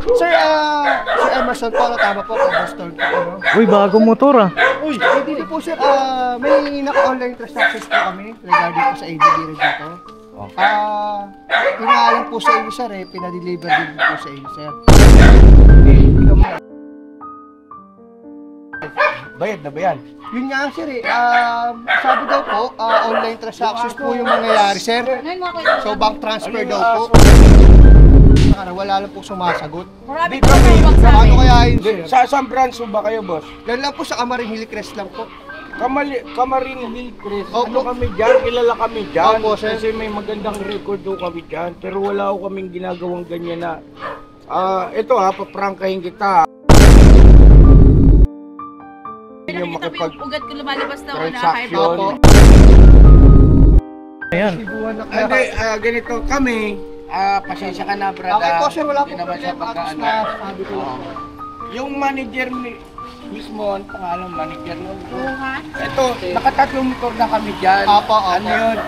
Sir, Sir Emerson po, tama po, pag-store ko, no? Uy, bagong motor ah. Uy, dito po sir, may naka-online transactions po kami regarding po sa ADB rin dito. Pinaalam po sa inyo sir pinadeliver din po sa inyo sir. Bayad na ba yan? Yun nga sir sabi daw po, online transactions po yung mangyayari sir. So bank transfer daw po. Wala lang po sumasagot. Marami Dito kami. Paano kaya yun sir? Saan branch ba kayo, boss? Yan lang po sa Amarin Hillcrest lang po. Kamarin Hillcrest. Opo. Ano kami dyan? Kilala kami dyan. Opo, sir. Kasi may magandang record do kami dyan. Pero wala ko kaming ginagawang ganyan na. Ito paprangkahin kita. Nakikita mo yung ugat ko lumalabas na Transaction. Ayan. Sibuan na Hindi, ganito kami. Pasensya ka na, brada. Okay po sir, wala po Hindi naman siya problema. Tapos pagkaano. na sabi ko lang. Yung manager mismo, ang pangalan manager nun. ha? Ito, nakatatlong motor na kami dyan. Apo. Ano yun?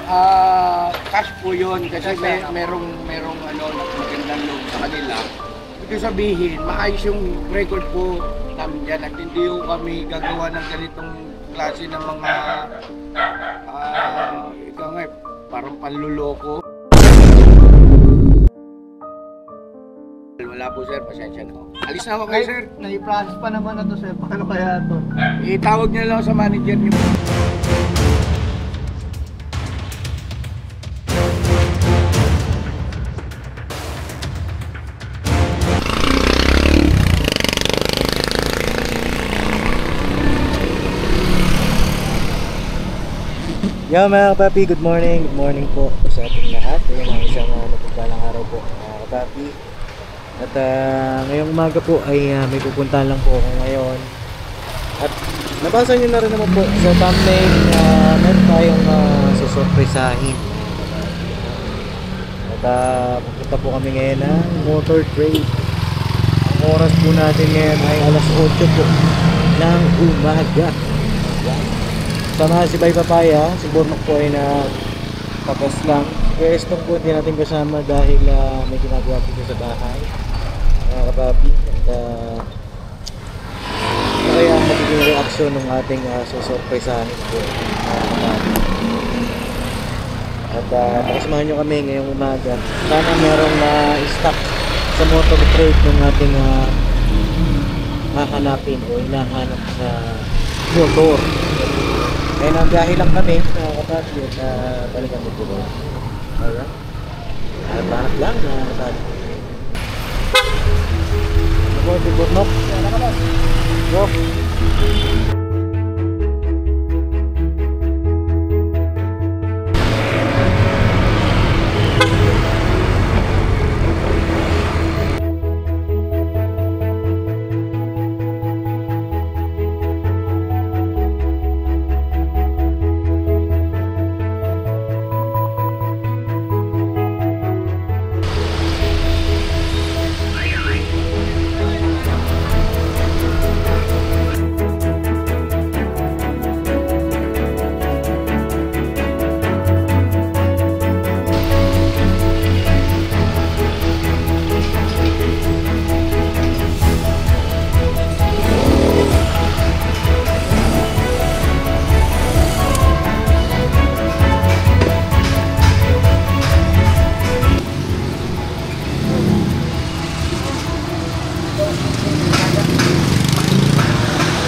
Cash po yun. Kasi merong magandang loob sa kanila. Ibig sabihin, maayos yung record po namin dyan. At hindi po kami gagawa ng ganitong klase ng mga ikaw nga, parang panluloko. Wala po sir, pasensya na ako. Alis na ako kayo sir. Nai-process pa naman na to sir. Paano kaya to? Itawag niyo lang sa manager niyo. Yo mga kapapi, good morning. Good morning po sa ating lahat. Ayan ang isang napagpalang araw po mga kapapi. At ngayong umaga po ay may pupuntahan lang po ako ngayon. At nabasa nyo na rin naman po sa thumbnail na meron tayong susurpresahin. At pupunta po kami ngayon ng motor trade. Ang oras po natin ngayon ay alas 8 po ng umaga. Sama si Bay Papaya, si Bornok po ay tapos lang. Kaya Estong po hindi natin kasama dahil may ginagawa po sa bahay. Mga kapapi. At kaya ang magiging reaksyon ng ating susurpresahin po. Mga kapapi. At pakasamahan nyo kami ngayong umaga. Sana merong stock sa motor trade ng ating hahanapin o hinahanap sa motor. Kaya nagbiyahe lang kami mga kapatid at balikan mo po. Ayan. Hanap lang mga kapatid. Ako, si Bornok. Go.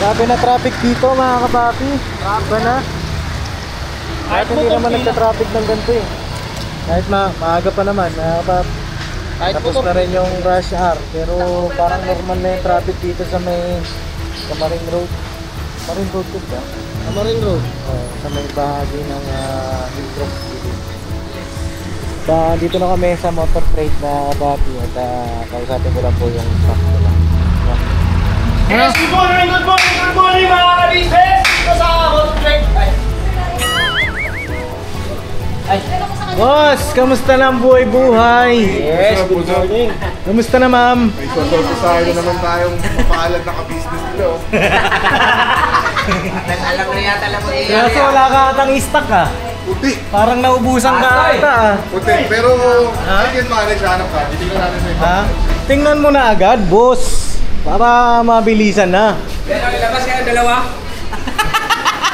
Grabe na traffic dito mga kapapi. Grabe na. Kahit hindi naman nagka-traffic ng ganito eh. Kahit maaga pa naman mga kapapi. Tapos na rin yung rush hour. Pero parang normal na yung traffic dito sa may Kamarin Road. Kamarin Road ko ba? Amarin Road. Sa may bahagi ng Hillcrest City. Dito na kami sa motor trade na kapapi. At kausapin ko lang po yung stock ko lang. Yes, good morning mga ka-business! Ito sa motor trade. Boss, kamusta na ang buhay-buhay? Yes, good morning. Kamusta na ma'am? May sorpresa naman tayong mapaalad na ka-business nila. Alam na yata alam mo Kaya so wala ka atang stock ah. Puti. Parang naubusan ka ata ah. Puti. Pero I can manage, hanap ka. Titignan natin sa iba. Ha? Tingnan mo na agad, boss. Para mabilisan na. Pero ilabas kayo dalawa.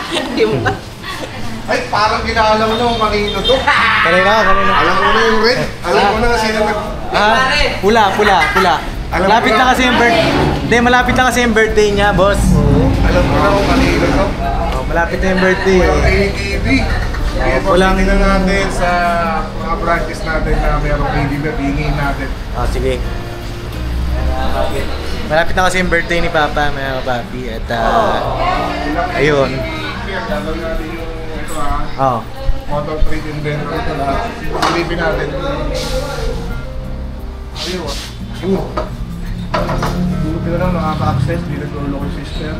Hindi mo. Ay, parang kinaalam mo na kanino to. Kanina. Alam ko na yung red. Alam ko na sino nag... Pula. Alam Malapit ko na na. kasi yung birthday. Hindi, malapit na kasi yung birthday niya, boss. Alam ko na kung kanino to. Oh, malapit na yung birthday. Walang ATV. Kaya Walang- tingnan natin sa mga branches natin na mayroong ATV na bingin natin. Oh, sige. Malapit na kasi yung birthday ni Papa, mga kapapi. At, ayun. Gagawin natin yung ito Oh. motor trade inventory ito lahat. Silipin natin. Ayun. Buti na lang nakaka-access. Di naglulo ko yung system.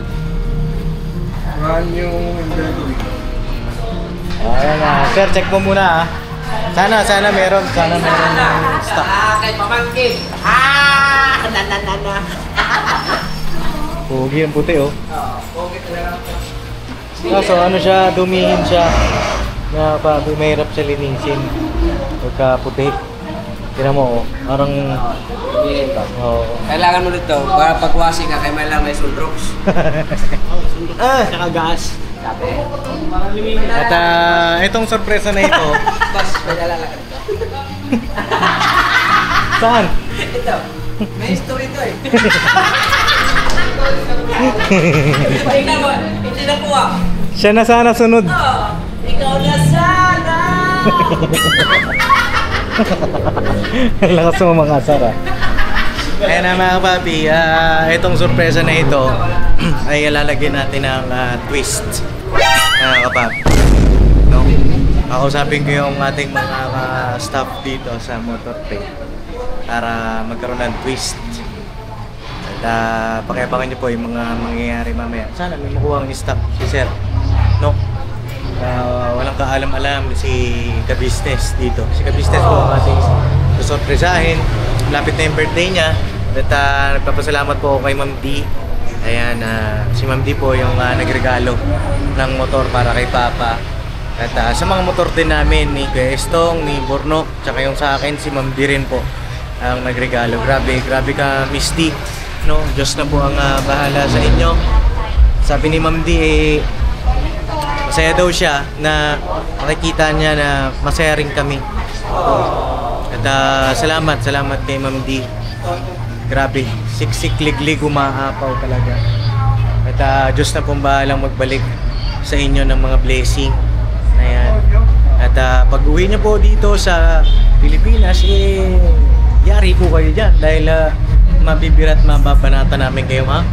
Run yung inventory. Ayan na. Sir, check mo muna, ah. Sana meron. Sana meron yung stock. Kay pamangkin. Na. Pugi ang puti, oh. Okay talaga. Kaso ano siya, dumihin siya. Na papi, mahirap siya linisin. Pagka puti. Tignan mo, oh. Parang... Oh. Kailangan mo nito para pagwasi ka kay may lang may sundrox. Saka gas. At itong sorpresa na ito. Bas, may nalala ka nito. Saan? Ito. May history to eh. Tingnan mo, hindi na po ah. Siya na sana sunod. Ikaw na sana! Ang lakas mo makasar, ah. Ayan na mga papi, itong sorpresa na ito ay lalagyan natin ng twist. Kapapi. No? Kausapin ko yung ating mga staff dito sa motor trade para magkaroon ng twist. At pakiabangan niyo po yung mga mangyayari mamaya. Sana may makuha ang stock si Sir. No? Walang kaalam-alam si ka-business dito. Si ka-business po ang ating susurpresahin. Lapit na yung birthday niya. At nagpapasalamat po ako kay Ma'am D. Ayan, si Ma'am D po yung nagregalo ng motor para kay Papa. At sa mga motor din namin, ni Kuya Estong, ni Bornok, tsaka yung sa akin, si Ma'am D rin po ang nagregalo. Grabe ka Miss D. No? Diyos na po ang bahala sa inyo. Sabi ni Ma'am D, masaya daw siya na makikita niya na masaya rin kami. At salamat kay Ma'am D. Grabe, siksik liglig umaapaw talaga. At Diyos na pong bahalang magbalik sa inyo ng mga blessing. Ayan. At pag uwi niyo po dito sa Pilipinas, yari po kayo dyan dahil mabibirat mababanata namin kayo, ha?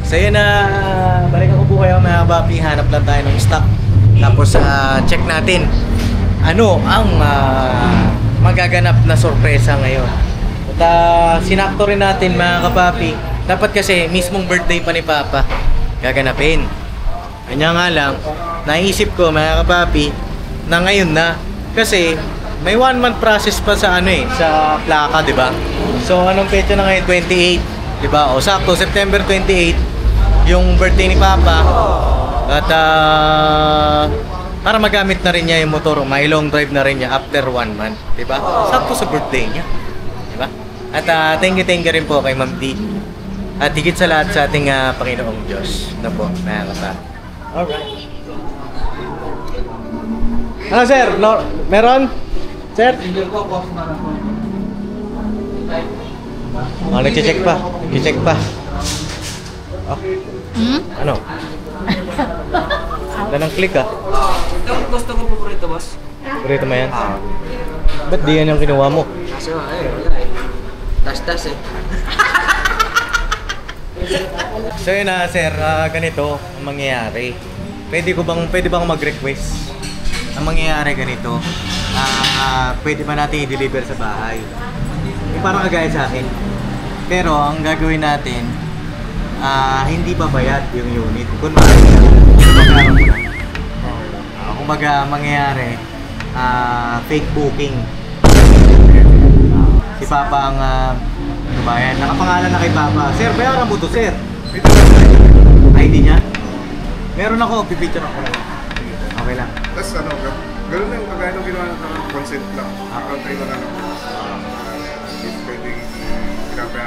So yun, balikan ko po kayo mga papi, hanap lang tayo ng stock. Tapos check natin ano ang magaganap na sorpresa ngayon. At sinakto rin natin mga kapapi. Dapat kasi mismong birthday pa ni Papa gaganapin. Kanya nga lang, naisip ko mga kapapi na ngayon na. Kasi may 1 month process pa sa sa plaka, di ba? So anong petsa na ngayon? 28, di ba? O sakto, September 28 yung birthday ni Papa. At para magamit na rin niya yung motor, may long drive na rin niya after 1 month, di ba? Sakto sa birthday niya, di ba? At thank you rin po kay Ma'am D. At higit sa lahat sa ating Panginoong Diyos na po, mga kapapi. Alright. Ano sir? No, meron? Sir? Nag-check pa. Nag-check pa. Oh. Ano? Wala nang click, ah. Ito gusto ko paborito, boss. Paborito mo yan? Ba't di yan yung kinuha mo? Kaso wala eh. Tas eh. So yun sir, ganito ang mangyayari. Pwede bang mag-request? Ang mangyayari ganito, pwede ba natin i-deliver sa bahay? Parang kagaya sa akin. Pero ang gagawin natin, hindi babayad yung unit. Kumbaga mangyayari, fake booking. Si Papa ang tumayan. Nakapangalan na kay Papa. Sir, bayaran mo to, sir. ID niya? Meron ako, pipicture ako lang. Okay lang. Tapos gano'n na yung kagaya ng ginawa ng consent lang. Country na lang. Pwedeng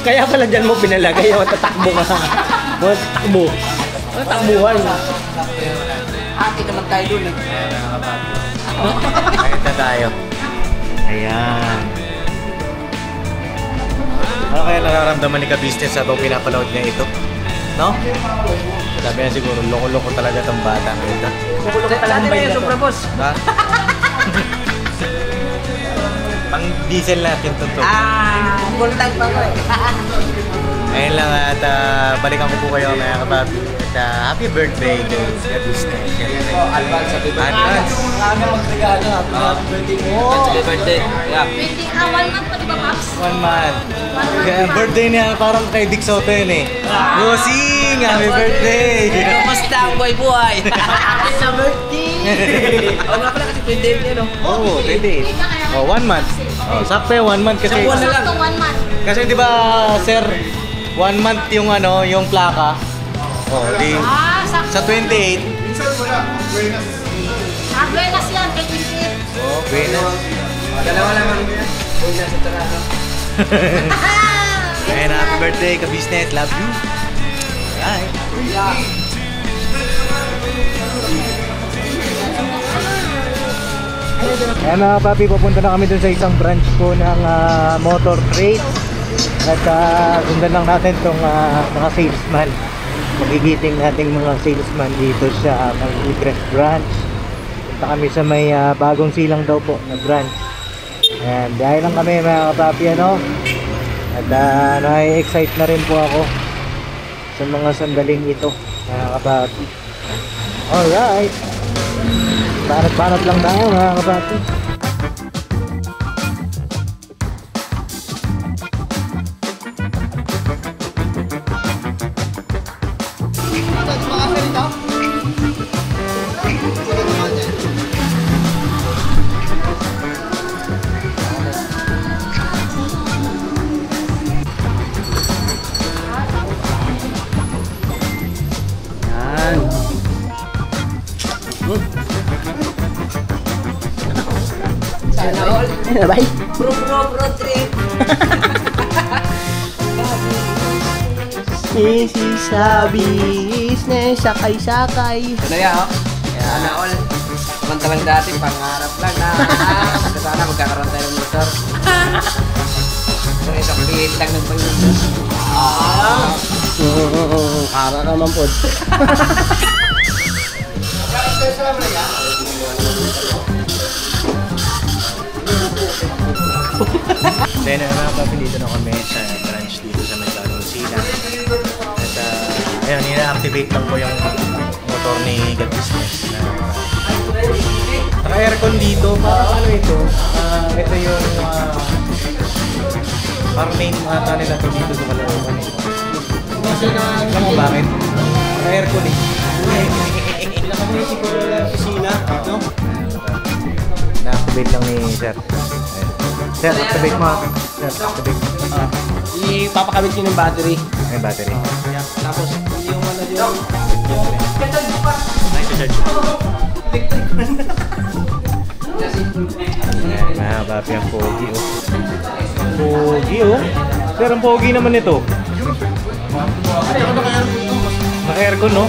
Kaya pala dyan mo pinalagay, tatakbo ka. Tatakbo. Takbuhan. Ate naman tayo dun eh. Kahit na tayo. Ayan. Ano kaya nararamdaman ni ka-business habang pinapanood niya ito? No? Sabi na siguro, loko-loko talaga itong batang ito. Loko-loko talaga ba yun, Sobra Boss? Ha? Pang diesel natin to. Bultag pa ko eh. Ayun lang at balikan ko po kayo mga kababi. At happy birthday to ka-business. Advance, happy birthday. Advance. Marami magregalo. Happy birthday mo. Happy birthday. Yeah. 1 month pa, di ba, Paps? 1 month. Kaya birthday niya parang kay Dick Soto yun eh. Rosing! Happy birthday! Kamusta ang buhay-buhay? Happy sa birthday! Oo nga pala kasi 28 niya, no? Oo, 28. Oh, 1 month. Oh, sakto yung 1 month kasi. Sa buwan na lang. Sakto 1 month. Kasi di ba, sir, 1 month yung ano, yung plaka. Oh, di. Sakto. Sa 28. Buenas yan, kay 28. Oh, Venus. Dalawa lang ang buhay sa tarano. Ayan, happy birthday ka-business. Love you. Bye. Yeah. Ayan mga papi, pupunta na kami dun sa isang branch po ng motor trade. At sundan lang natin itong mga salesman. Magigiting natin mga salesman dito sa Mag-Igres branch. Punta kami sa may bagong silang daw po na branch. Ayan, dahil lang kami mga papi, ano. At na-excite na rin po ako sa mga sandaling ito mga papi. Alright, banat-banat lang tayo mga kapapi. Sana all. Bye. Bro trip. Easy sa business, sakay-sakay. Ano yan, oh? Sana all. Samantalang dati, pangarap lang na. Sana magkakaroon tayo ng motor. So, isang pilit lang ng pag-motor. Para ka man po. Then, napapilito na kami sa branch dito sa Metro Sina. At, ayun, ina-activate lang po yung motor ni God Business. Naka-aircon dito. Parang ano ito? Ito yung parang main ata nila to dito sa Caloocan. Alam mo bakit? Naka-aircon eh. Ilang kami siguro lang kusina. No? Na-activate lang ni Sir. Sir, activate mo. Sir, activate. Ipapakabit yun ng battery. Ay, battery. Tapos, yung ano yung... Ay, charge. Mga papi ang pogi, oh. Pogi, oh. Pero ang pogi naman ito. Naka-aircon, no?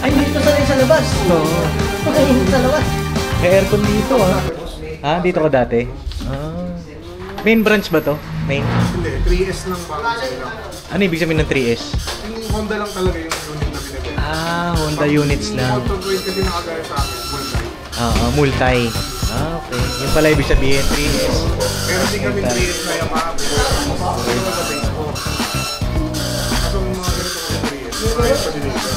Ay, dito sa labas. Oo. Ay, dito sa labas. Naka-aircon dito, ah. Ah, dito ka dati? Ah. Main branch ba to? Main? Hindi, 3S lang ba? Ano ibig sabihin ng 3S? Yung Honda lang talaga yung unit na binibenta. Ah, Honda units Yung lang. motor grade kasi nakagaya sa akin, multi. Multi. Ah, okay. Yung pala ibig sabihin 3S. Pero di kami 3S na Yamaha. Pero sa base ko. Kaso yung mga ganito kami 3S. 3S pa din ito.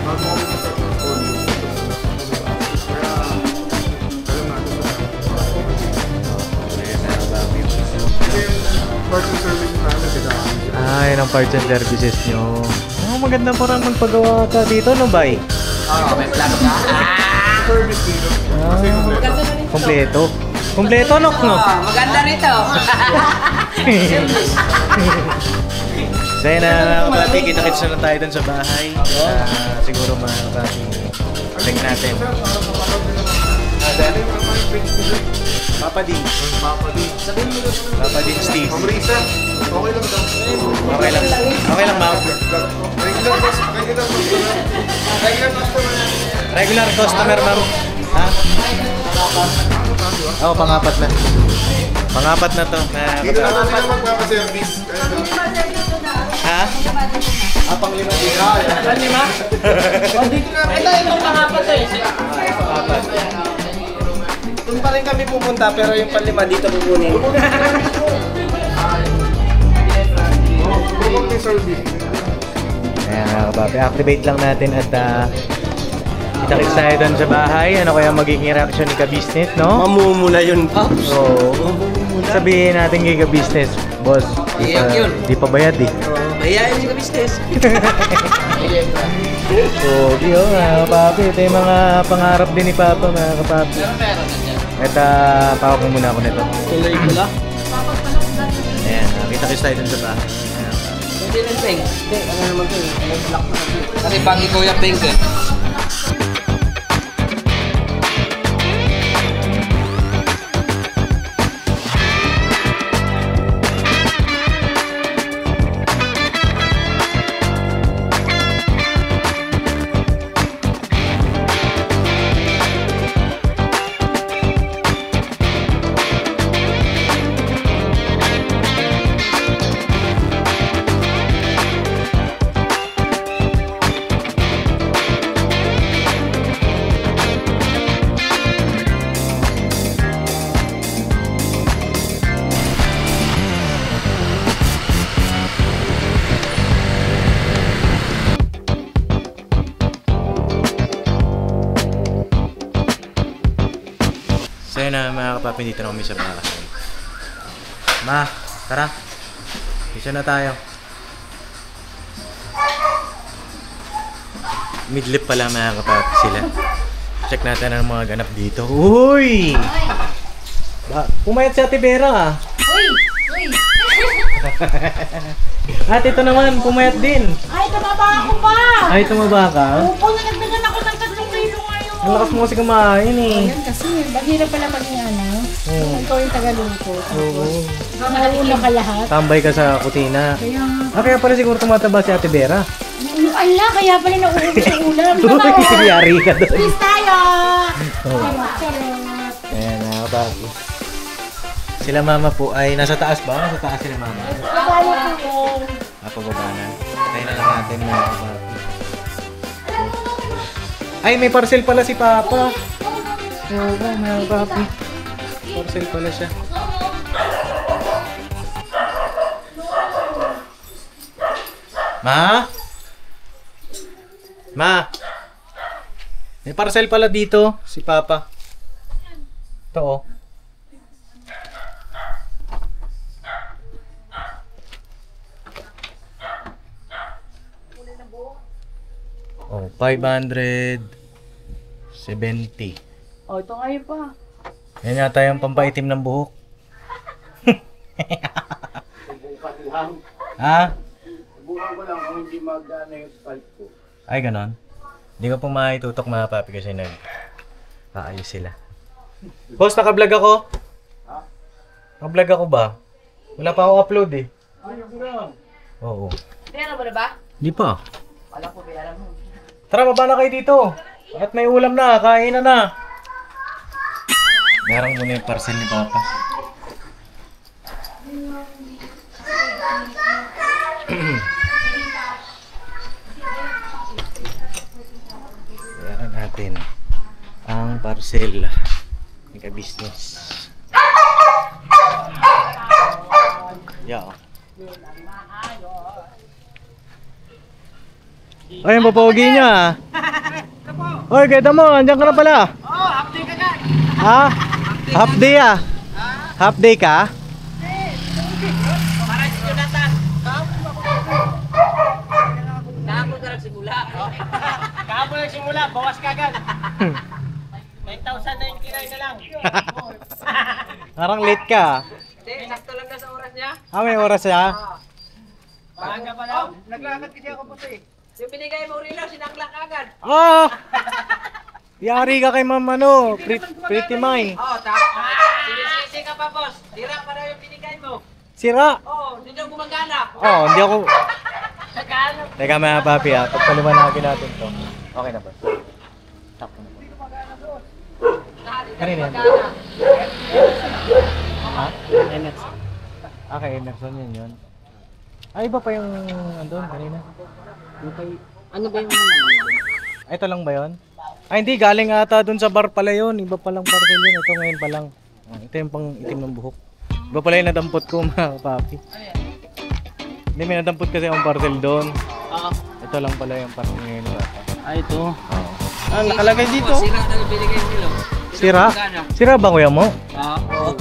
Bago kami magkaroon ng volume. Kaya, alam natin sa kasi yung parts and service namin sila. Ah, yun ang parts and services nyo. Oh, maganda parang magpagawa ka dito, no, bay? May plano ka? Service dito. Kasi Kompleto. Kompleto, no? Maganda rito. So yun na, kapati, kita-kits na lang tayo dun sa bahay. Siguro mga kapati, check natin. Papa Din. Papa Din Steve. Ma'am Risa, okay lang daw. Okay lang. Okay lang, ma'am. Regular customer. Regular customer, ma'am. Ha? Oo, pangapat na. Pangapat na to. Dito na lang sila magpapaservice. Ha? Pang-lima dito. Lima? O, dito na. Ito yung pangapat eh. Pangapat. Doon pa rin kami pupunta pero yung panlima dito pupunin. Bukong may service. Ayan mga kapapi, activate lang natin at kita-kits tayo doon sa bahay. Ano kaya magiging reaction ni Ka-Business, no? Mamumula yun, Pops. So, sabihin natin kay Ka-Business, boss, di pa bayad eh. Bayayan si Ka-Business. Pogi oh, mga kapapi. Ito yung mga pangarap din ni Papa, mga kapapi. At pawak mo muna ako nito. Tuloy ko lang. Ayan, kita-kits tayo doon sa bahay. Ayan. Hindi rin pink. Hindi, ano naman ito eh. Ano black na ito. Kasi pang ikaw yung pink eh. So yun na mga kapapi, dito na kami sa bahay. Ma, tara. Dito na tayo. Midlip pala mga kapapi sila. Check natin ang mga ganap dito. Uy! Pumayat si Ate Vera ah. Uy! Uy! At ito naman, pumayat din. Ay, tumaba ako pa! Ay, tumaba ka? Upo na nagdag Ang lakas mo kasi kumain eh. Yan kasi, mahirap pala maging ano. Oo. Ikaw yung taga-luto. Oo. Nauna ka lahat. Tambay ka sa kutina. Kaya, Kaya pala siguro tumataba si Ate Vera. ala, kaya pala nauubos yung ulam. Uy, yari ka doon. Please tayo! Oo. Charot. Ayan na, papi. Sila mama po ay nasa taas ba? Nasa taas sila mama. Babala ko. Pababa na. Tayo na lang natin mga papi. Ay, may parcel pala si Papa. Oo, mga papi. Parcel pala siya. Ma? Ma? May parcel pala dito si Papa. Ito oh. Oh, 570. O, ito ngayon pa. Yan yata yung pampaitim ng buhok. Subukan lang. Ha? Subukan ko lang kung hindi magana yung scalp ko. Ay, ganon. Hindi ko po maitutok mga papi kasi aayos sila. Boss, naka-vlog ako? Naka-vlog ako ba? Wala pa akong upload eh. Oo. Meron ba na ba? Di pa. Wala ko, alam mo. Tara, baba na kayo dito. At may ulam na, kain na. Merang muna yung parcel ni Papa. Meron natin ang parcel. Nagka-business. Yeah. Ay, yung papogi niya. Oy, kita mo, andyan ka na pala. Oh, half day ka na. Ha? Half day ah. Half day ka? Para si Jonathan. Kahapon ka nagsimula. Kahapon nagsimula, bawas ka agad. 9,099 na lang. Parang late ka. Hindi, sakto lang na sa oras niya. Ah, may oras siya. Maaga pa lang. Naglakad kasi ako po eh. Yung binigay mo rin lang, sinangla ka agad. Ah! Yari ka kay Ma'am ano, Pretty Mai. Oo, sinisisi ka pa, boss. Tira pa daw yung binigay mo. Sira. Oo, hindi daw gumagana. Oh, hindi ako. Teka mga papi ah, pagpaliwanagin natin to. Okay na ba? Tap na ba? Kanina yan? Ha? Emerson. Ah, kay Emerson yun. Ay, iba pa yung andun kanina. Ano ba yung Ito lang ba yun? Ay, hindi. Galing ata dun sa bar pala yun. Iba palang parcel yun. Ito ngayon pa lang. Ito yung pang itim ng buhok. Iba pala yung nadampot ko mga papi. Hindi, may nadampot kasi yung parcel doon. Ito lang pala yung parcel ngayon. Ah, ito. Ah, nakalagay dito. Sira na yung binigay nila. Sira? Sira ba kuya mo? Oo.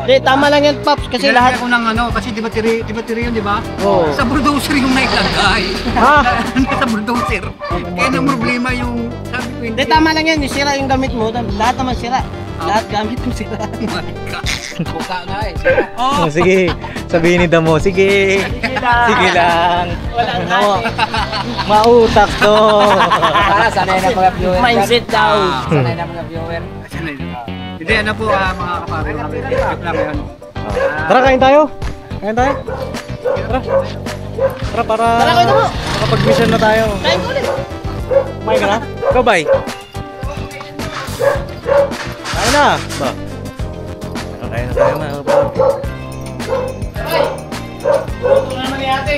Hindi, tama lang yan, Paps. Kasi lahat... ko ng ano, kasi di ba tiri yun, di ba? Oo. Sa bulldozer yung nailagay. Ha? Sa bulldozer. Kaya nang problema yung sabi ko Hindi, tama lang yan. Yung sira yung gamit mo. Lahat naman sira. Lahat gamit mo sira. Buka nga eh. Oh, sige. Sabihin ni Damo, sige. Sige lang. Ano? Mautak to. Para sanay na mga viewer. Mindset daw. Sanay na mga viewer. Hindi, ano po mga kapatid. Joke lang yun. Tara, kain tayo. Kain tayo. Tara. Tara, para makapag-mission na tayo. Kain ulit. Kumain ka na? Ikaw, bye. Kain na. Ba? Kain na tayo mga kapatid. Ito naman ni ate.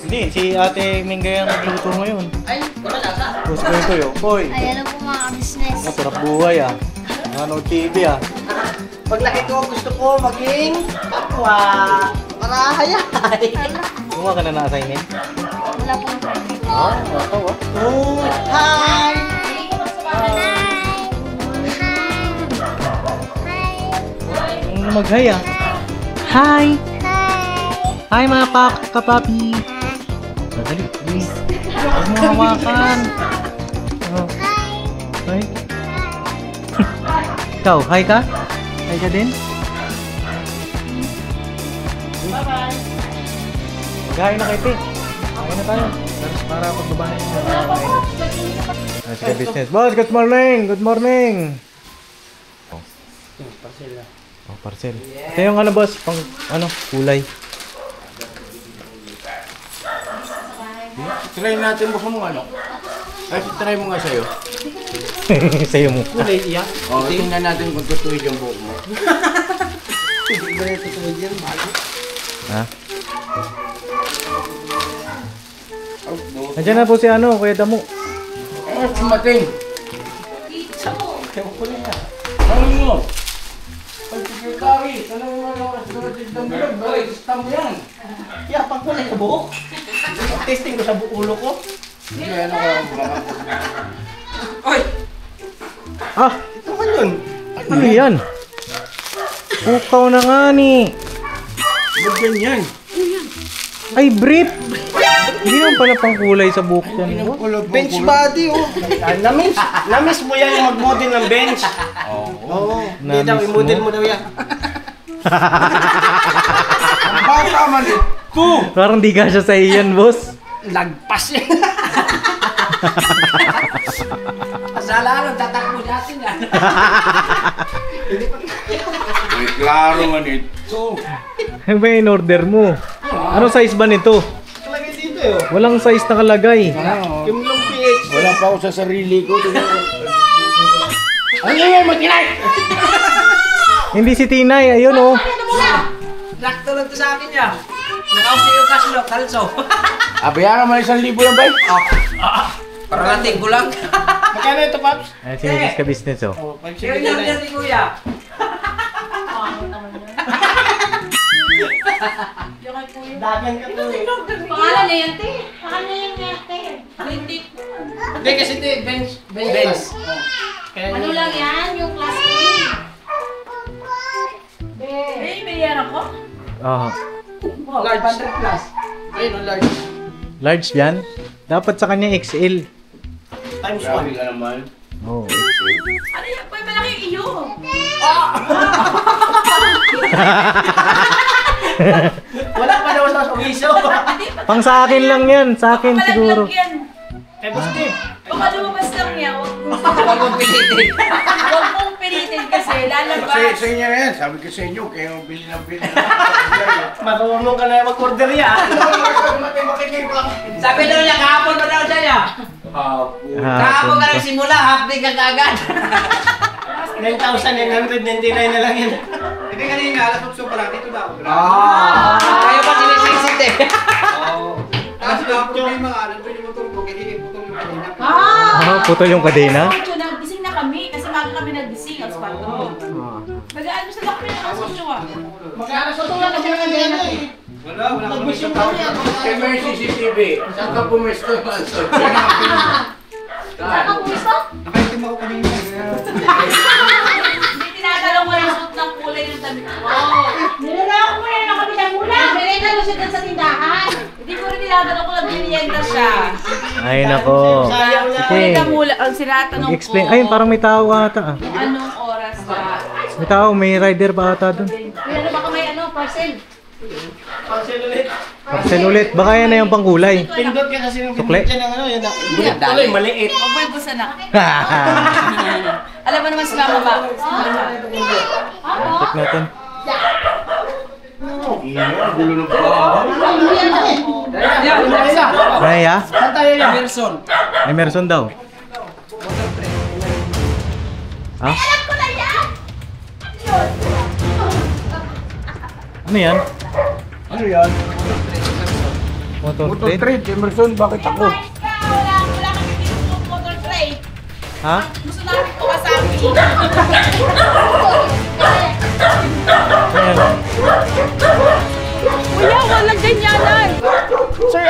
Hindi, si Ate Mingay ang nagluto ngayon. Ay, wala lasa. Gusto ko yung tuyo. Hoy, Ayan po mga business. masarap buhay ah. Ano TV ah. Paglaki ko, gusto ko maging kapwa. Marahayay. Gumawa ka na na-assignment? Wala po. Ah, wakaw ah. Oh, hi! Mag-hi ah. Hi! Hi mga kapapi! Dali, please. Huwag mo hawakan. Oh. Hi! Ikaw, hi ka? Hi ka din? Bye-bye! Mag-hi na kay Ti. Ayun na tayo. Para pagbaba na yung let's go business. Boss, good morning! Good morning! Parcel na. Oh, parcel. Ito yung ano boss, pang ano, kulay. Try natin mo ano. Ay, try mo nga sa'yo. Sa'yo mo. Kulay iya. O, tingnan natin kung tutuwid yung buhok mo. Hindi ba rin tutuwid yan, mahal? Ha? Nandiyan na po si ano, Kuya Damo. Ay, sumating. Ewan ko na yan. Ano mo? Ay, secretary, tanong mo na oras na ng vlog. Bakit gusto mo yan? Yapang ko na yung buhok. Testing ko sa ulo ko. Hindi, ano ka mga... Oy! Ah! Ito man yun. Ano yan? Pukaw na nga ni. Ba't ganyan? Ay, brief! Hindi naman pala pang kulay sa buhok yan. Bench body, oh. Na-miss mo yan yung mag-model ng bench. Oo. Hindi daw, Na-miss i-model mo? mo daw yan. Ang bata man eh. Parang di ka siya sa iyan, boss. Lagpas yan. Kasalanan, tatakbo natin yan. Ay, klaro man ito. Ano ba yung order mo? Ano size ba nito? Lagay dito eh, oh. Walang size nakalagay. Yung long PH. Wala pa ako sa sarili ko. Ano yan mo, Tinay? Hindi si Tinay, ayun oh. Nakto lang to sa akin yan. Nakausap yung kaslo, kalso. Bayaran mo 1,000 yan, bay? Parating ko lang. Magkano ito, Paps? Ay, sinigis ka business oh. Sino yung order ni Kuya? Dagan ka to eh. Pangalan na yan, te. Pangalan na yan, te. Hindi. Hindi kasi ito eh, bench. Bench. Ano lang yan? Yung class A. Eh, biniyaran ko? Ah, Large. 100 plus. Ayun, oh, large. large yan? Dapat sa kanya XL. Times Grabe 1. ka naman. Oh. Ano yan? Pwede malaki yung iyo. Wala pa daw sa ofiso. Pang sa akin lang yan, sa akin siguro. Malaglag yan. Eh, boss Tim. Baka lumabas lang yan. Huwag mong pilitin. Huwag mong pilitin kasi lalabas. Kasi sa inyo na yan, sabi ko sa inyo, kayo bili ng bili. Marunong ka na mag-order yan. Sabi daw niya, kahapon pa daw siya niya. Kahapon ka nagsimula, half day ka kaagad. 9,999 na lang yan. Hindi kanina, alas 8 pa lang. Dito daw. Kayo pa sinisisit eh. Tapos na problema nga, nandun yung motor ko, hindi putol yung kanina. Ah, putol yung kadena? Nagising na kami kasi maga kami nagising. Ang spato. Magaan mo sa kami ng asosyo ah. Tutulan kasi ng ganyan eh. Wala ko Nag-wish yung kami ako. Kaya may CCTV, saan ka pumesto yung answer? Saan ka pumisto? Nakaitim ako kanina. Hindi tinatanong mo yung suot ng kulay ng damit ko. Nilalako mo na yung kabilang mula. Merenda mo siya dyan sa tindahan. Hindi ko rin tinatanong kung nag-merienda siya. Ay nako. Kulay Sige. ng mula. Ang sinatanong ko. Explain. Ayun, parang may tao ata ah. kung anong oras ba? May tao, may rider ba ata dun? Kuya, ano baka may ano, parcel? Parcel ulit. Parcel ulit. Baka yan na yung pangkulay. Pindot ka kasi ng Sukle. pindot yan ng ano, yun na. Tuloy, maliit. O, boy, busa na. Alam mo naman si mama ba? Check natin. Gulo ng paa. Naya? Saan tayo yan? Emerson. Emerson daw. Ha? Ano yan? Ano yan? Motor Motor trade? trade, Emerson, bakit ako? Wala kami dito motor tray. Ha? Gusto namin po kasami. Ayan. Kuya, walang ganyanan. Sir,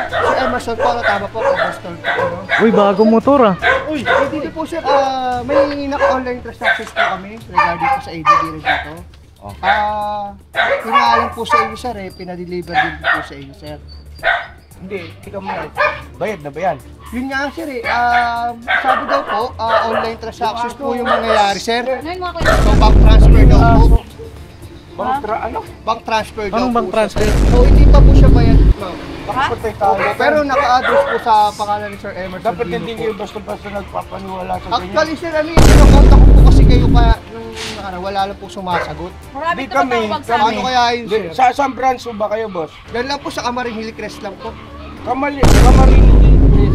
Sir Emerson po, tama po, Boston po. Uy, bagong motor ah. Uy, dito po sir, may naka-online transactions po kami regarding po sa ADD rin dito. Pinaalam po sa inyo sir, pinadeliver din po sa inyo sir. Hindi, ikaw muna. Bayad na ba yan? Yun nga sir sabi daw po, online transactions po yung mangyayari sir. So bank transfer daw po. Ano? Bank transfer daw Anong po bank siya, transfer? sir. So hindi pa po siya bayad ma'am. Nakapatay tayo. Opo, pero naka-address po sa pangalan ni Sir Emerson. Dapat Lino hindi po. kayo basta-basta nagpapaniwala sa ganyan. Actually, sir, ano yung pinakontak ko po kasi kayo kaya nung wala lang po sumasagot. Marami Di kami, tumatawag sa Paano amin. kaya yun, sir? Sa saan branch ba kayo, boss? Yan lang po sa Kamaring Hillicrest lang po. Kamarin.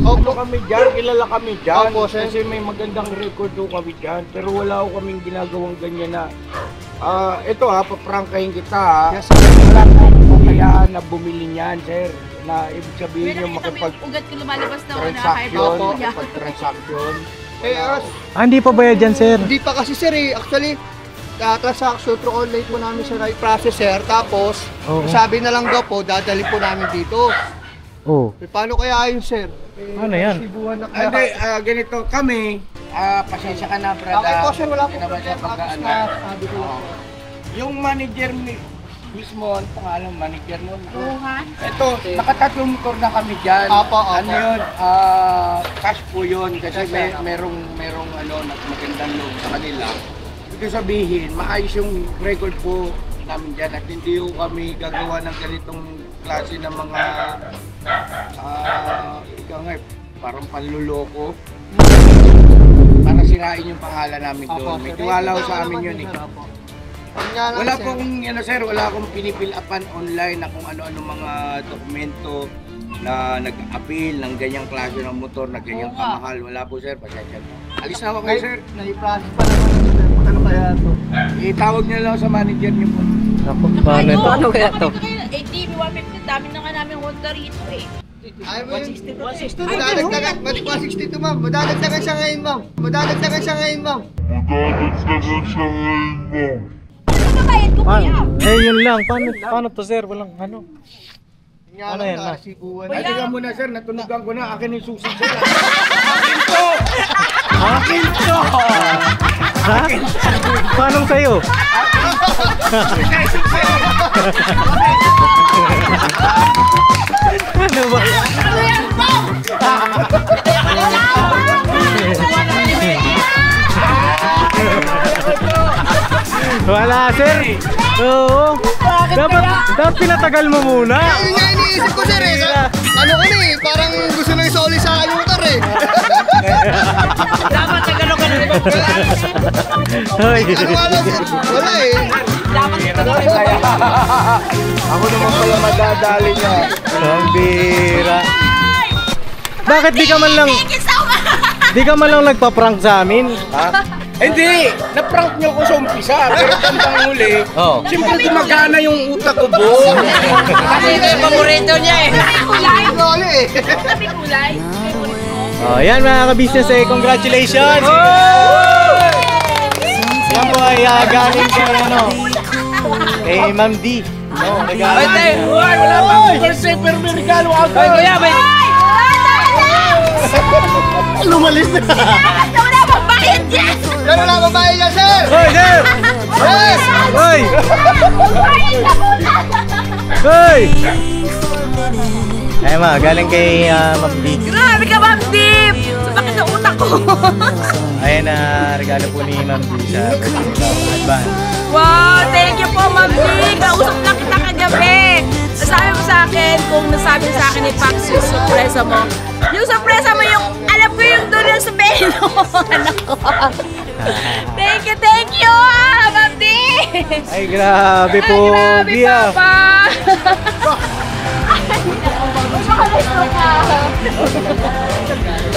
Opo. Ano kami dyan? Kilala kami dyan. Opo, sir. Kasi may magandang record do kami dyan. Pero wala ko kaming ginagawang ganyan na. Ito paprangkahin kita ha. Yes, sir. Wala po akong kakayaan na bumili niyan, sir. Na ibig sabihin Pero yung nakita mo yung ugat ko lumalabas na ako na high makipag-transaction. Opo. Makipag-transaction. Hindi pa bayad yan, sir. Hindi pa kasi, sir, eh. Actually, transaction through online po namin sir ay processor. Tapos, Oo. sabi na lang daw po, dadali po namin dito. Oh. Eh, paano kaya yun, sir? Ano yan? Sibuhan na Hindi, kaya. ganito kami. Pasensya ka na, brad. Okay po, sir, wala po Hindi naman siya problema. Tapos pagkaano. na, sabi ko lang. Yung manager mismo, ang pangalan manager nun. Buhan. Ito, nakatatlong motor na kami dyan. Apo, apo. Ano yun? Cash po yun kasi merong magandang loob sa kanila. Ibig sabihin, maayos yung record po namin dyan at hindi po kami gagawa ng ganitong klase ng mga ikaw nga, parang panluloko. Para sirain yung pangalan namin doon. May tiwala ko sa amin yun eh. Wala pong, sir, wala akong pinipil-upan online na kung ano-ano mga dokumento na nag-appeal ng ganyang klase ng motor na ganyang kamahal. Wala po, sir. Pasensya na. Alis na ako kayo, sir. Nai-process pa naman ito, sir. Ano kaya ito? Itawag niyo lang sa manager niyo po. Ako, paano ito? Ano kaya ito? 80, 150, dami na nga namin Honda rito eh. Ay, 160. Madadagdagan. 162, ma'am. Madadagdagan siya ngayon, ma'am. Madadagdagan siya ngayon, ma'am. Ano ba bayad ko Paano? kuya? Yun lang. Paano to, sir? Walang ano. Nga Ano lang yan, na, ma'am? sibuhan. Ay, tingnan mo na, sir. Natunugan ko na. Akin yung susi, sir. Akin to! Akin to! Ha? Paano sa'yo? Ano ba? Wala, sir. Oo. Dapat pinatagal mo muna. Ayun nga iniisip ko, sir, eh. Ano ko na eh, parang gusto na isoli sa akin yung motor eh. Dapat na gano'n ka na rin. Hoy. Ano nga lang, sir? Wala eh. Dapat na gano'n Kaya, ako naman pala madadali niya. Ang bira. Bakit di ka man lang nagpa-prank sa amin? Ha? Hindi! Na-prank niyo ko sa umpisa, pero tandang huli, Oh. siyempre gumagana yung utak ko, bo. Kasi ito yung paborito niya eh. Kulay? Lolo eh. Sabi kulay? Oh, yan mga ka-business congratulations! Yan po ay galing kay kay Ma'am D. No, regalo. Ay, tayo. Uy, wala pa akong birthday, pero may regalo ako. Ay, kuya, may... Lumalis na. Wala bang bayad yan? Yan wala babae niya, sir! Hoy, sir! Yes! Hoy! Bayad na muna! Hoy! Ay ma, galing kay Ma'am D. Grabe ka, Ma'am Dip! Sumakit ang utak ko. Ayan na regalo po ni Ma'am D sa advance. Wow, thank you po, Ma'am Dip! Kausap na kita kagabi. Nasabi mo sa akin kung nasabi sa akin ni Pax yung sorpresa mo. Yung sorpresa mo yung, alam ko yung doon yung sa pelo. Anak ko. Thank you, Ma'am Dip! Ay, grabe po. Ay, grabe, Di, ah. Papa!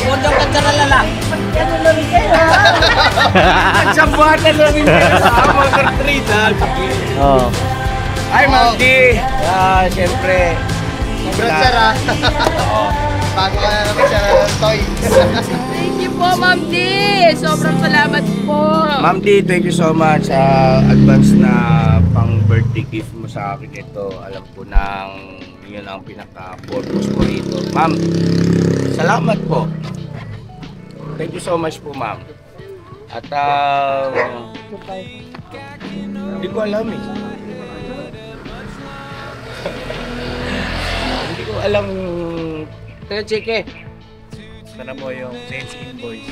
Bundok ka sa lalala. Nagsambatan na rin kayo sa Motor Trade, ha? Oh. Ay, Ma'am D. Siyempre. Brad, sir, ah. Bago ka na naman siya ng toy. Thank you po, Ma'am D! Sobrang salamat po! Ma'am D, thank you so much sa advance na pang birthday gift mo sa akin ito. Alam ko nang yun ang pinaka-purpose ko rito. Ma'am, salamat po. Thank you so much po, ma'am. At hindi ko alam eh. Hindi ko alam. Teka, chike. Ito na po yung sales invoice.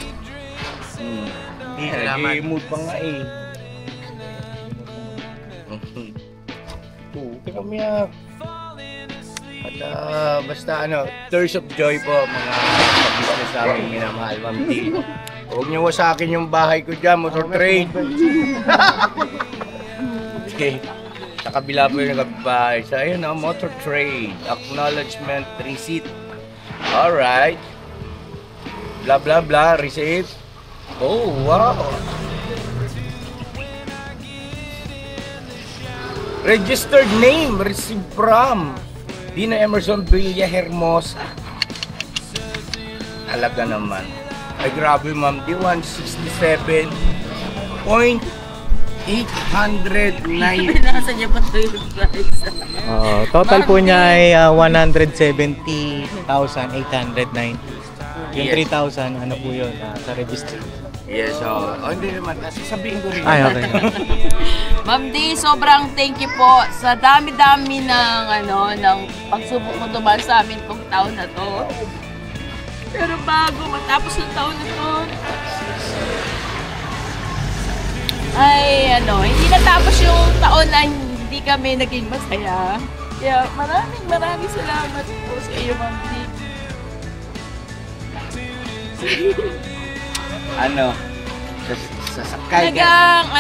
Hindi, Salamat. salamat. Mood pa nga eh. Teka, miyak. At basta tears of joy po mga business namin minamahal, Ma'am D. Huwag niyo wasakin yung bahay ko dyan, motor trade. Okay. Sa kabila po yung nagbahay. So ayun motor trade, acknowledgement receipt. Alright. Blah blah blah, receipt. Oh wow. Registered name, received from Dina Emerson Villa Hermosa. Talaga naman. Ay grabe Ma'am D, 167.809. Nasa niya pa ito yung price. Total po niya ay 170,890. Yung Yes. 3,000, ano po yun, sa registry. Yes, hindi naman. Sasabihin ko rin. Ay, okay. Ma'am D, sobrang thank you po sa dami-dami ng ng pagsubok mo dumaan sa amin tong taon na to. Pero bago matapos ng taon na to, ay hindi natapos yung taon na hindi kami naging masaya. Kaya maraming salamat po sa iyo, Ma'am D. Sasakay ka. Talagang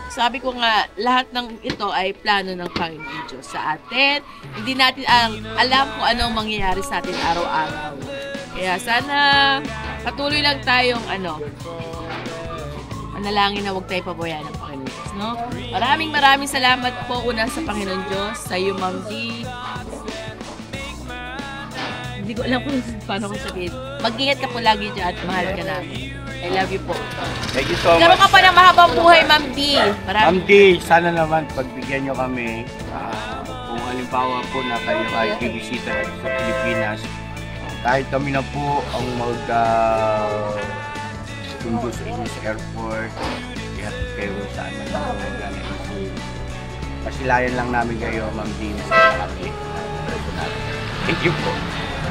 sabi ko nga, lahat ng ito ay plano ng Panginoon Diyos sa atin. Hindi natin alam kung anong mangyayari sa atin araw-araw. Kaya sana patuloy lang tayong manalangin na huwag tayo pabayaan ng Panginoon Diyos, no? Maraming salamat po una sa Panginoon Diyos, sa iyo, Ma'am D. Hindi ko alam kung paano ko sabihin. Mag-ingat ka po lagi dyan at mahal ka namin. I love you po. Thank you so much. Karoon ka pa ng mahabang buhay, Ma'am D. Ma'am D, sana naman pagbigyan nyo kami kung halimbawa po na kayo ay bibisita sa Pilipinas. Kahit kami na po ang sundo sa inyo sa airport, ihatid kayo saan man lang po. Pasilayan lang namin kayo, Ma'am D, sa kami. Thank you po.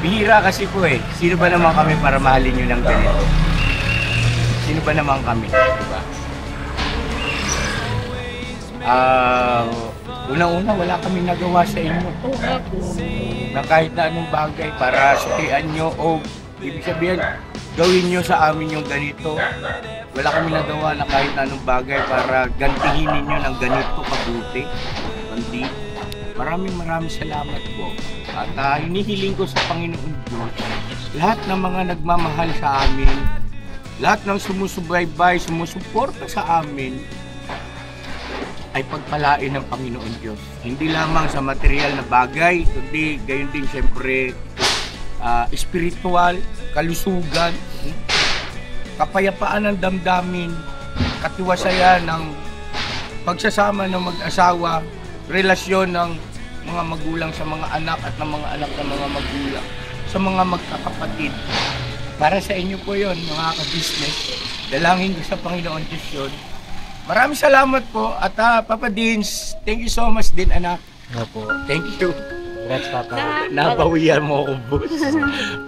Bihira kasi po Sino ba naman kami para mahalin nyo ng ganito? Sino ba naman kami? Diba? Unang-una, wala kami nagawa sa inyo. Na kahit na anong bagay para sutian nyo o ibig sabihin, gawin nyo sa amin yung ganito. Wala kami nagawa na kahit na anong bagay para gantihin ninyo ng ganito kabuti. Kundi, maraming salamat po. At hinihiling ko sa Panginoon Diyos, lahat ng mga nagmamahal sa amin, lahat ng sumusubaybay, sumusuporta sa amin, ay pagpalain ng Panginoon Diyos. Hindi lamang sa material na bagay, kundi gayon din siyempre spiritual, kalusugan, kapayapaan ng damdamin, katiwasayan ng pagsasama ng mag-asawa, relasyon ng mga magulang sa mga anak at ng mga anak ng mga magulang, sa mga magkakapatid. Para sa inyo po yun, mga ka-business. Dalangin ko sa Panginoon Diyos yun. Maraming salamat po at Papa Dins, thank you so much din anak. Opo. Thank you. Congrats, Papa. Nabawian mo ako, boss.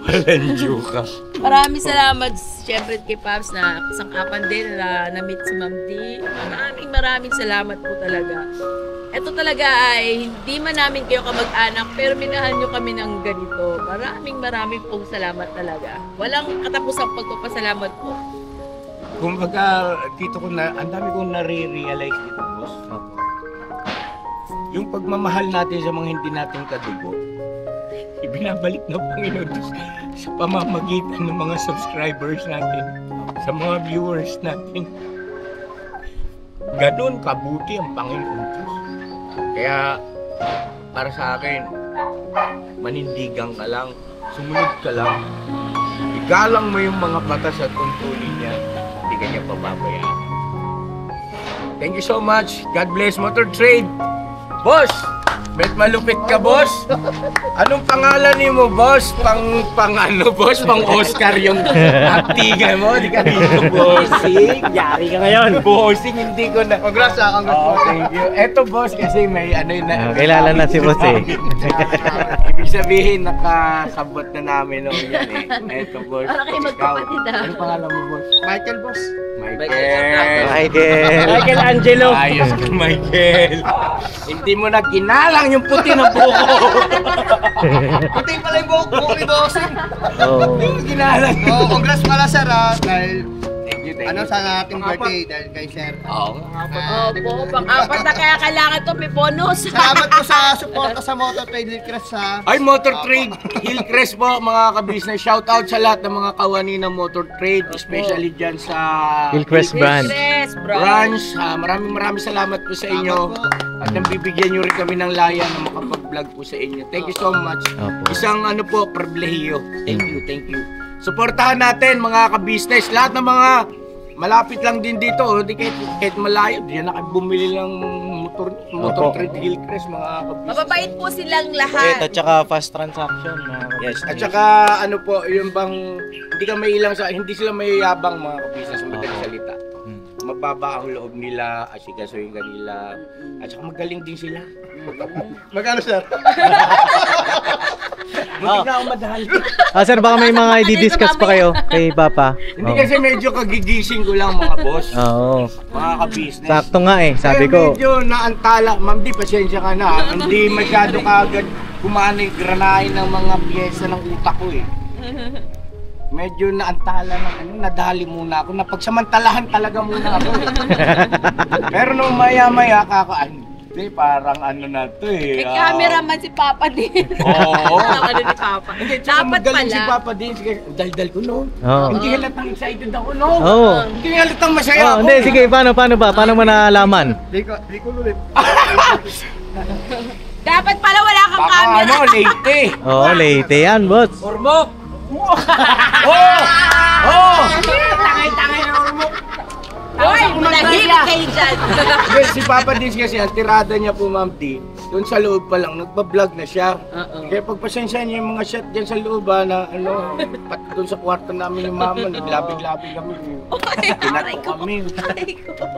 Walang ka. Maraming salamat syempre kay Paps na sangkapan din na na-meet si Ma'am D. Maraming salamat po talaga. Ito talaga ay hindi man namin kayo kamag-anak pero minahal nyo kami ng ganito. Maraming pong salamat talaga. Walang katapusang pagpapasalamat po. Kumbaga, dito ko na, ang dami kong nare-realize dito, boss. Yung pagmamahal natin sa mga hindi natin kadugo, ibinabalik ng Panginoon sa pamamagitan ng mga subscribers natin, sa mga viewers natin. Ganon kabuti ang Panginoon Diyos. Kaya, para sa akin, manindigan ka lang, sumunod ka lang, igalang mo yung mga batas at tuntunin niya, hindi ka niya pababayaan. Thank you so much. God bless Motor Trade. Boss, bet malupit ka, boss. Anong pangalan ni mo, boss? Pang boss? Pang Oscar yung aktingan mo. Di ka dito, bossing. Yari ka ngayon. Bossing, hindi ko na. Congrats Oh, thank you. Eto, boss, kasi may na. Kilala na si boss Ibig sabihin, nakasabot na namin noon yan Eto, boss. Para kayo magkapatid Anong pangalan mo, boss? Michael, boss. Michael Angelo. Ayos ka, Michael. Hindi mo na ginalang lang yung puti ng buko. Puti pala yung buhok ni Bossing. Oo. Ginalan. Oh, congrats pala sir dahil Thank you. ano sa ating birthday dahil kay sir. Oo. Opo, pang-apat na kaya kailangan to may bonus. Salamat po sa suporta sa Motor Trade Hillcrest sa Ay, Motor Trade Hillcrest po, mga ka-business. Shout out sa lahat ng mga kawani ng Motor Trade, especially dyan sa Hillcrest brand. Yes, bro. branch. Maraming salamat po sa inyo. At nabibigyan nyo rin kami ng laya na makapag-vlog po sa inyo. Thank you so much. Opo. Isang ano po, pribilehiyo. Thank you. Suportahan natin mga ka-business. Lahat ng mga malapit lang din dito. Hindi kahit malayo. Diyan na kayo bumili ng Motor Opo. Trade Hillcrest mga ka-business. Mababait po silang Wait, lahat. at saka fast transaction. Yes, at saka ano po, yung bang hindi ka may ilang sa hindi sila mayayabang mga ka-business madaling salita. Mababa ang loob nila, asikasuhin ka nila, at saka magaling din sila. Magkano sir? Hindi na ako madahal. Sir, baka may mga i-discuss pa kayo kay Papa. Hindi kasi medyo kagigising ko lang mga boss, Oo. mga ka-business. Sakto nga eh, sabi ko. Medyo naantala, ma'am di pasensya ka na, hindi masyado kaagad kumana yung granahin ng mga piyesa ng utak ko eh. Medyo naantala ng ano, nadali muna ako, napagsamantalahan talaga muna ako. Pero nung maya-maya hindi, parang ano na to eh. May cameraman si Papa din. Oo. Ano ni Papa? Hindi, tsaka Dapat magaling pala. si Papa din. Sige, dal-dal ko no. Oo. Hindi halatang excited ako no. Oo. Hindi halatang masaya Oh, ako. hindi, sige, paano ba? Paano mo nalaman? Di ko ulit. Dapat pala wala kang Baka camera. ano, late eh. Oo, late yan, boss. Ormok! Oh! Oh! Tangay-tangay na mo. Hoy, manahimik kayo dyan. Hindi, si Papa Dins kasi, ang tirada niya po, Ma'am D, doon sa loob pa lang, nagpa-vlog na siya. Kaya pagpasensya niya yung mga shot dyan sa loob, na ano, doon sa kwarto namin yung mama, naglabig-labig kami. Pinato kami.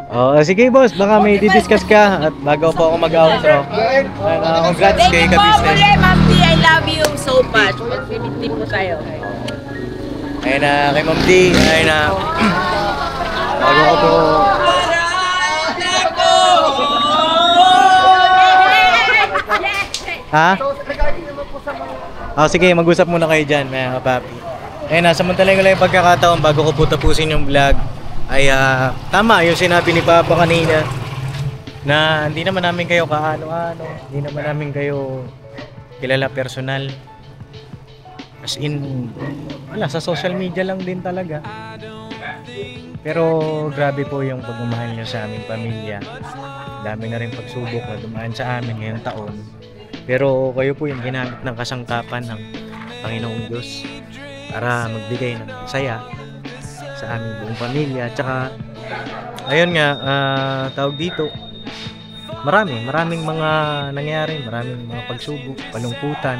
Oh, sige, boss, baka may di-discuss ka at bago po ako mag-outro. Congrats Thank kay you po ka-business. muli, Ma'am T. I love you so much. Mag-finitin po tayo. Ayun na, kay Ma'am D, ayun na. Bago ko po. Ha? Sige, mag-usap muna kayo dyan, mga kapapi. Ayun na, samantalay ko lang yung pagkakataon bago ko po tapusin yung vlog. Ay, tama yung sinabi ni Papa kanina na hindi naman namin kayo kaano-ano, hindi naman namin kayo kilala personal. As in, wala, sa social media lang din talaga. Pero grabe po yung pagmamahal nyo sa aming pamilya. Dami na rin pagsubok na dumaan sa amin ngayong taon. Pero kayo po yung ginamit ng kasangkapan ng Panginoong Diyos para magbigay ng saya sa aming buong pamilya. Tsaka, ayun nga, tawag dito, maraming mga nangyari, maraming mga pagsubok, palungkutan.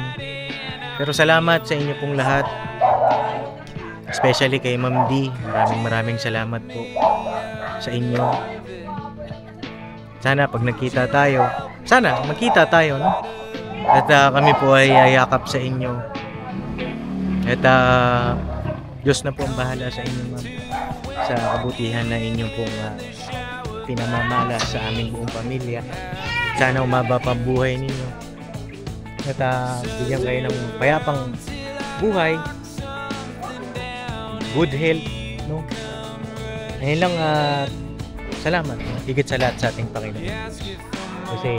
Pero salamat sa inyo pong lahat. Especially kay Ma'am D, maraming salamat po sa inyo. Sana pag nagkita tayo, magkita tayo, no? At kami po ay yakap sa inyo. At Diyos na po ang bahala sa inyo, ma'am, sa kabutihan na inyong pong pinamamala sa aming buong pamilya. Sana umaba pa ang buhay ninyo. At bigyan kayo ng payapang buhay, good health, no? Ayun lang, salamat, higit sa lahat sa ating Panginoon. Kasi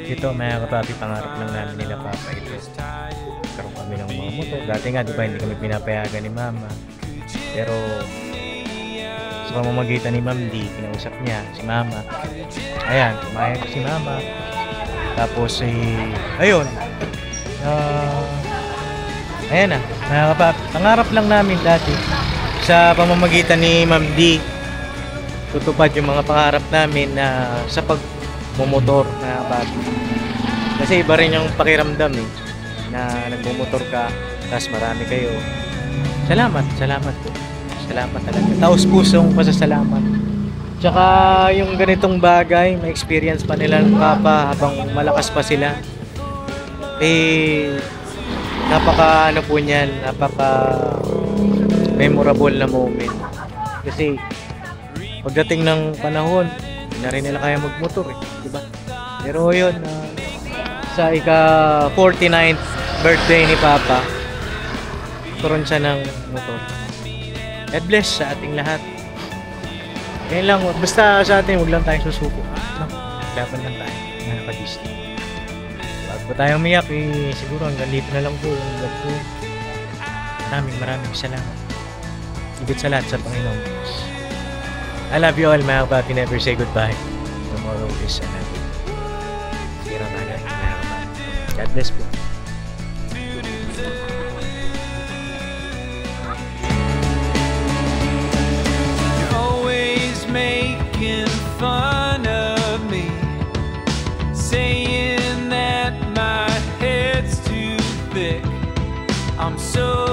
ito, mga kapapi, pangarap lang namin nila Papa ito. Karoon kami ng mga motor. Dati nga, di ba, hindi kami pinapayagan ni Mama. Pero sa pamamagitan ni Ma'am D, kinausap niya si Mama. Ayan, kumayag si Mama. Tapos ayun, ayan na, mga kapapi, pangarap lang namin dati sa pamamagitan ni Ma'am D, tutupad yung mga pangarap namin na sa pagmumotor na kapapi. Kasi iba rin yung pakiramdam na nagmumotor ka, tapos marami kayo. Salamat po. Salamat talaga. Taos pusong pasasalamat. Tsaka yung ganitong bagay, may experience pa nila ng Papa habang malakas pa sila. Napaka memorable na moment. Kasi pagdating ng panahon, hindi na rin nila kaya magmotor, diba? Pero yun, sa ika-49th birthday ni Papa. Turon siya ng motor. God bless sa ating lahat. Ngayon lang, basta sa atin, huwag lang tayong susuko. No? Laban lang tayo. Mga ka-Disney. Bago pa tayo umiyak, siguro hanggang dito na lang po yung vlog ko. Maraming salamat. Higit sa lahat sa Panginoon. I love you all, mga kapapi. Never say goodbye. Tomorrow is another day. Sira ka na, mga kapapi. God bless po. Making fun of me, saying that my head's too thick. I'm so